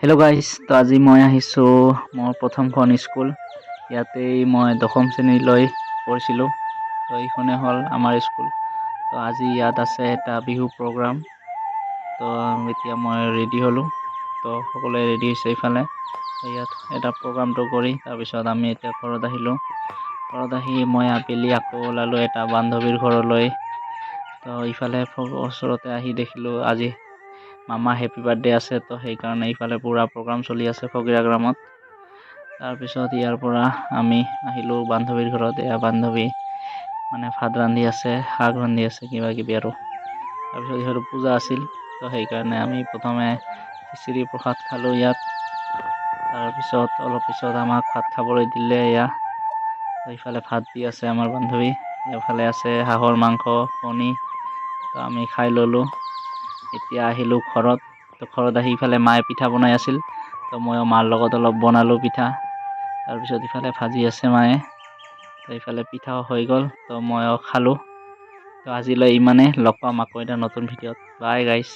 Hello' guys, তো আজি মই আহিছোঁ মোৰ প্ৰথমখন স্কুল। ইয়াতেই মই দশম শ্ৰেণীলৈ পঢ়িছিলোঁ। তো এইখনে হ'ল আমাৰ স্কুল। তো আজি ইয়াত আছে এটা বিহু প্ৰগ্ৰাম। তো এতিয়া মই ৰেডি হ'লোঁ। তো সকলোৱে ৰেডি হৈছে ইফালে। তো ইয়াত এটা প্ৰগ্ৰামটো কৰি তাৰপিছত আমি এতিয়া ঘৰত আহিলোঁ। ঘৰত আহি মই আবেলি আকৌ ওলালোঁ এটা বান্ধৱীৰ ঘৰলৈ। তো ইফালে ওচৰতে আহি দেখিলোঁ আজি মামা হেপী বাৰ্থডে আছে। তো সেইকাৰণে ইফালে পুৰা প্ৰগ্ৰাম চলি আছে ফকিৰা গ্ৰামত। তাৰপিছত ইয়াৰ পৰা আমি আহিলোঁ বান্ধৱীৰ ঘৰত। এয়া বান্ধৱী মানে ভাত ৰান্ধি আছে, শাক ৰান্ধি আছে, কিবা কিবি আৰু। তাৰপিছত যিহেতু পূজা আছিল, তো সেইকাৰণে আমি প্ৰথমে খিচিৰি প্ৰসাদ খালোঁ ইয়াত। তাৰপিছত অলপ পিছত আমাক ভাত খাবলৈ দিলে এয়া। ইফালে ভাত দি আছে আমাৰ বান্ধৱী, এইফালে আছে হাঁহৰ মাংস, কণী। তো আমি খাই ল'লোঁ। এতিয়া আহিলোঁ ঘৰত। তো ঘৰত আহি ইফালে মায়ে পিঠা বনাই আছিল। তো ময়ো মাৰ লগত অলপ বনালোঁ পিঠা। তাৰপিছত ইফালে ভাজি আছে মায়ে। তো ইফালে পিঠাও হৈ গ'ল, তো ময়ো খালোঁ। তো আজিলৈ ইমানে, লগ পাম আকৌ এটা নতুন ভিডিঅ'ত। বাই গাইছ।